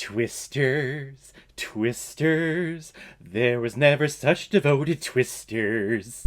Twisters, twisters, there was never such devoted twisters.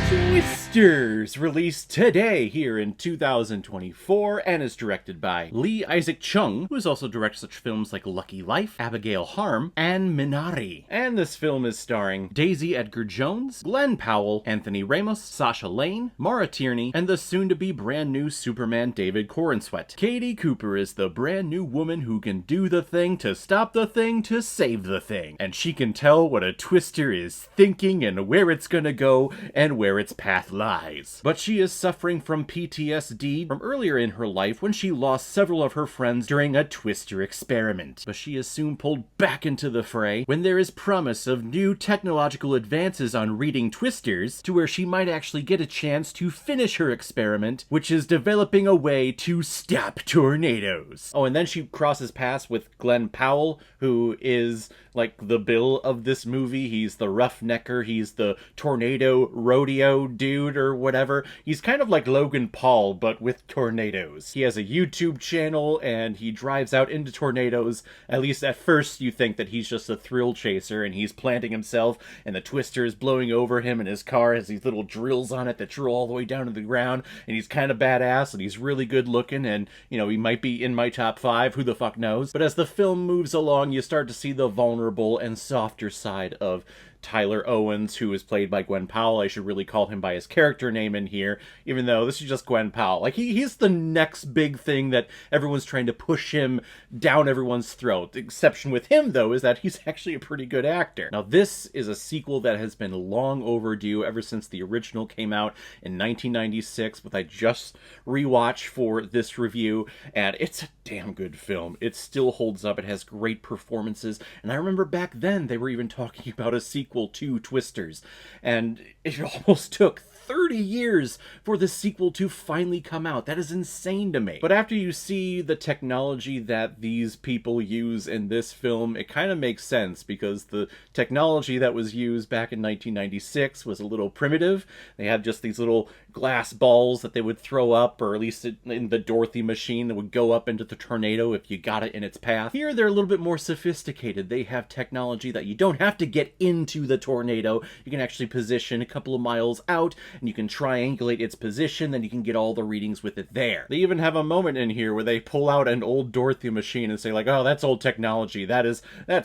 Twisters, released today here in 2024 and is directed by Lee Isaac Chung, who has also directed such films like Lucky Life, Abigail Harm, and Minari. And this film is starring Daisy Edgar-Jones, Glenn Powell, Anthony Ramos, Sasha Lane, Mara Tierney, and the soon-to-be brand-new Superman David Corenswet. Katie Cooper is the brand-new woman who can do the thing to stop the thing to save the thing. And she can tell what a twister is thinking and where it's gonna go and where its path lies. But she is suffering from PTSD from earlier in her life when she lost several of her friends during a twister experiment. But she is soon pulled back into the fray when there is promise of new technological advances on reading twisters to where she might actually get a chance to finish her experiment, which is developing a way to stop tornadoes. Oh, and then she crosses paths with Glenn Powell, who is like the Bill of this movie. He's the roughnecker, he's the tornado rodeo dude or whatever. He's kind of like Logan Paul, but with tornadoes. He has a YouTube channel and he drives out into tornadoes. At least at first you think that he's just a thrill chaser and he's planting himself and the twister is blowing over him and his car has these little drills on it that drill all the way down to the ground, and he's kind of badass and he's really good looking, and you know, he might be in my top 5, who the fuck knows. But as the film moves along, you start to see the vulnerable and softer side of Tyler Owens, who is played by Glenn Powell. I should really call him by his character name in here, even though this is just Glenn Powell. Like, he's the next big thing that everyone's trying to push him down everyone's throat. The exception with him, though, is that he's actually a pretty good actor. Now, this is a sequel that has been long overdue ever since the original came out in 1996, but I just rewatched for this review, and it's a damn good film. It still holds up. It has great performances, and I remember back then they were even talking about a sequel to Twisters, and it almost took 30 years for the sequel to finally come out. That is insane to me. But after you see the technology that these people use in this film, it kind of makes sense, because the technology that was used back in 1996 was a little primitive. They had just these little glass balls that they would throw up, or at least in the Dorothy machine that would go up into the tornado if you got it in its path. Here they're a little bit more sophisticated. They have technology that you don't have to get into the tornado. You can actually position a couple of miles out and you can triangulate its position, then you can get all the readings with it there. They even have a moment in here where they pull out an old Dorothy machine and say like, oh, that's old technology, that's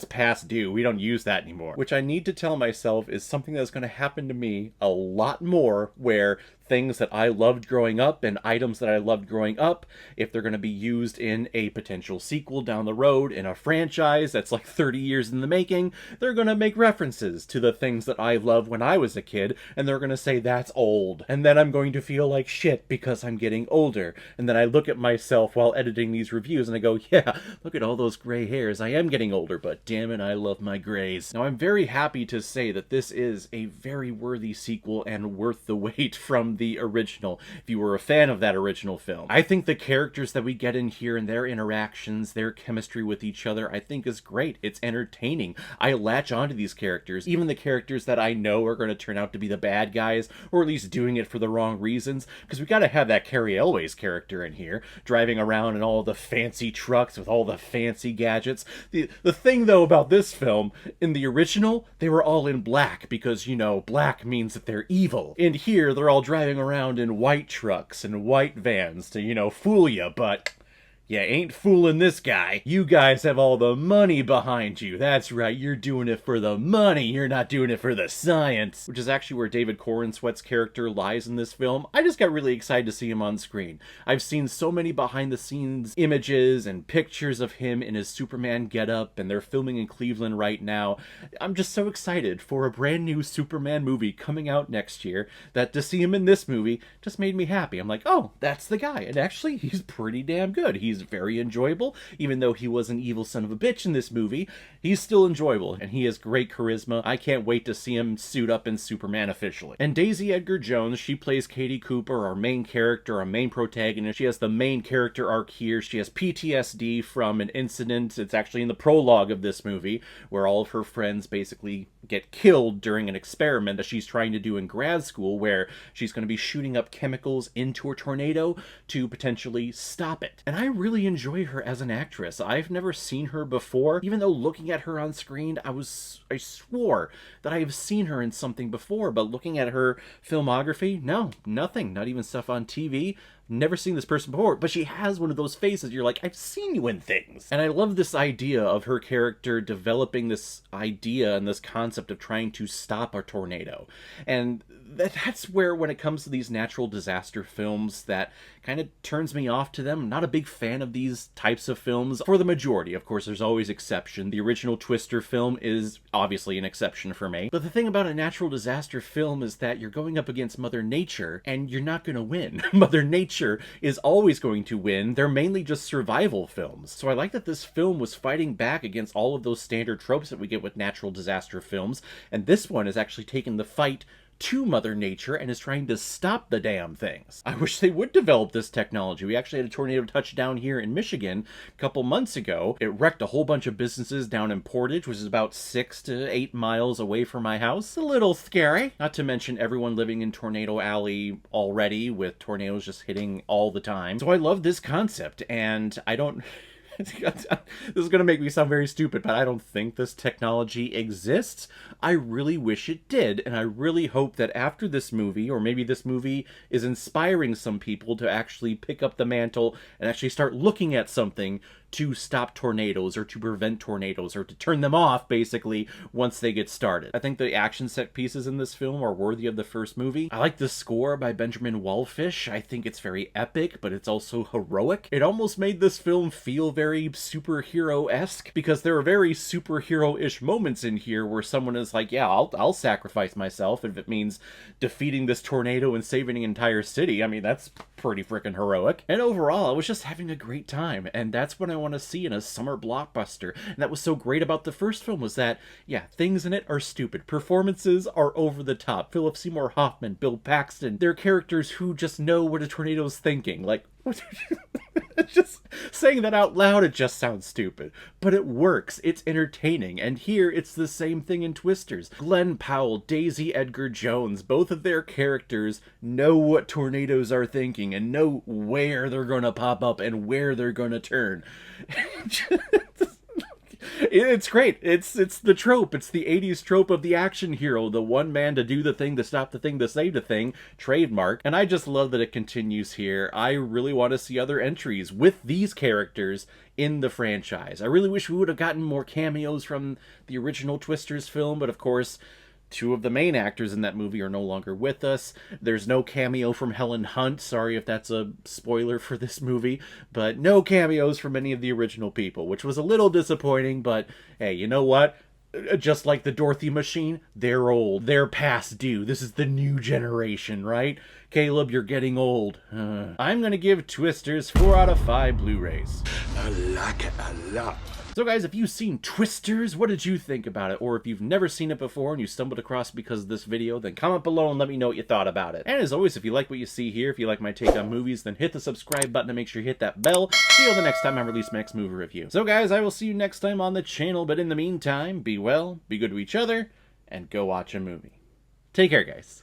past due, we don't use that anymore. Which I need to tell myself is something that's going to happen to me a lot more, where things that I loved growing up and items that I loved growing up, if they're going to be used in a potential sequel down the road in a franchise that's like 30 years in the making, they're going to make references to the things that I loved when I was a kid, and they're going to say that's old. And then I'm going to feel like shit because I'm getting older. And then I look at myself while editing these reviews and I go, yeah, look at all those gray hairs. I am getting older, but damn it, I love my grays. Now, I'm very happy to say that this is a very worthy sequel and worth the wait from the original, if you were a fan of that original film. I think the characters that we get in here and their interactions, their chemistry with each other, I think is great. It's entertaining. I latch onto these characters, even the characters that I know are going to turn out to be the bad guys, or at least doing it for the wrong reasons, because we gotta have that Carrie Elway's character in here, driving around in all the fancy trucks with all the fancy gadgets. The thing, though, about this film, in the original, they were all in black, because, you know, black means that they're evil. In here, they're all driving around in white trucks and white vans to, you know, fool you, but you ain't fooling this guy. You guys have all the money behind you. That's right, you're doing it for the money. You're not doing it for the science. Which is actually where David Corenswet's character lies in this film. I just got really excited to see him on screen. I've seen so many behind-the-scenes images and pictures of him in his Superman getup, and they're filming in Cleveland right now. I'm just so excited for a brand new Superman movie coming out next year that to see him in this movie just made me happy. I'm like, oh, that's the guy. And actually, he's pretty damn good. He's very enjoyable. Even though he was an evil son of a bitch in this movie, he's still enjoyable, and he has great charisma. I can't wait to see him suit up in Superman officially. And Daisy Edgar-Jones, she plays Katie Cooper, our main character, our main protagonist. She has the main character arc here. She has PTSD from an incident. It's actually in the prologue of this movie, where all of her friends basically get killed during an experiment that she's trying to do in grad school, where she's going to be shooting up chemicals into a tornado to potentially stop it. And I really enjoy her as an actress. I've never seen her before, even though looking at her on screen, I swore that I have seen her in something before, but looking at her filmography, no, nothing, not even stuff on TV. Never seen this person before, but she has one of those faces you're like, I've seen you in things. And I love this idea of her character developing this idea and this concept of trying to stop a tornado. And that's where, when it comes to these natural disaster films, that kind of turns me off to them. I'm not a big fan of these types of films for the majority. Of course, there's always exception. The original Twister film is obviously an exception for me. But the thing about a natural disaster film is that you're going up against Mother Nature, and you're not going to win. Mother Nature is always going to win. They're mainly just survival films. So I like that this film was fighting back against all of those standard tropes that we get with natural disaster films, and this one is actually taking the fight to Mother Nature and is trying to stop the damn things. I wish they would develop this technology. We actually had a tornado touch down here in Michigan a couple months ago. It wrecked a whole bunch of businesses down in Portage, which is about 6 to 8 miles away from my house. A little scary. Not to mention everyone living in Tornado Alley already, with tornadoes just hitting all the time. So I love this concept, and I don't... This is going to make me sound very stupid, but I don't think this technology exists. I really wish it did, and I really hope that after this movie, or maybe this movie is inspiring some people to actually pick up the mantle and actually start looking at something to stop tornadoes, or to prevent tornadoes, or to turn them off, basically, once they get started. I think the action set pieces in this film are worthy of the first movie. I like the score by Benjamin Wallfisch. I think it's very epic, but it's also heroic. It almost made this film feel very superhero-esque, because there are very superhero-ish moments in here where someone is like, yeah, I'll sacrifice myself if it means defeating this tornado and saving an entire city. I mean, that's pretty freaking heroic. And overall, I was just having a great time, and that's what I want to see in a summer blockbuster. And that was so great about the first film, was that, yeah, things in it are stupid. Performances are over the top. Philip Seymour Hoffman, Bill Paxton, they're characters who just know what a tornado's thinking. Like, just saying that out loud, it just sounds stupid. But it works. It's entertaining. And here, it's the same thing in Twisters. Glenn Powell, Daisy Edgar-Jones, both of their characters know what tornadoes are thinking and know where they're gonna pop up and where they're gonna turn. It's great. It's the trope. It's the 80s trope of the action hero. The one man to do the thing, to stop the thing, to save the thing. Trademark. And I just love that it continues here. I really want to see other entries with these characters in the franchise. I really wish we would have gotten more cameos from the original Twisters film, but of course, two of the main actors in that movie are no longer with us. There's no cameo from Helen Hunt. Sorry if that's a spoiler for this movie, but no cameos from any of the original people, which was a little disappointing, but hey, you know what? Just like the Dorothy machine, they're old. They're past due. This is the new generation, right? Caleb, you're getting old. I'm gonna give Twisters 4 out of 5 Blu-rays. I like it a lot. So guys, if you've seen Twisters, what did you think about it? Or if you've never seen it before and you stumbled across it because of this video, then comment below and let me know what you thought about it. And as always, if you like what you see here, if you like my take on movies, then hit the subscribe button and make sure you hit that bell. See you the next time I release my next movie review. So guys, I will see you next time on the channel, but in the meantime, be well, be good to each other, and go watch a movie. Take care, guys.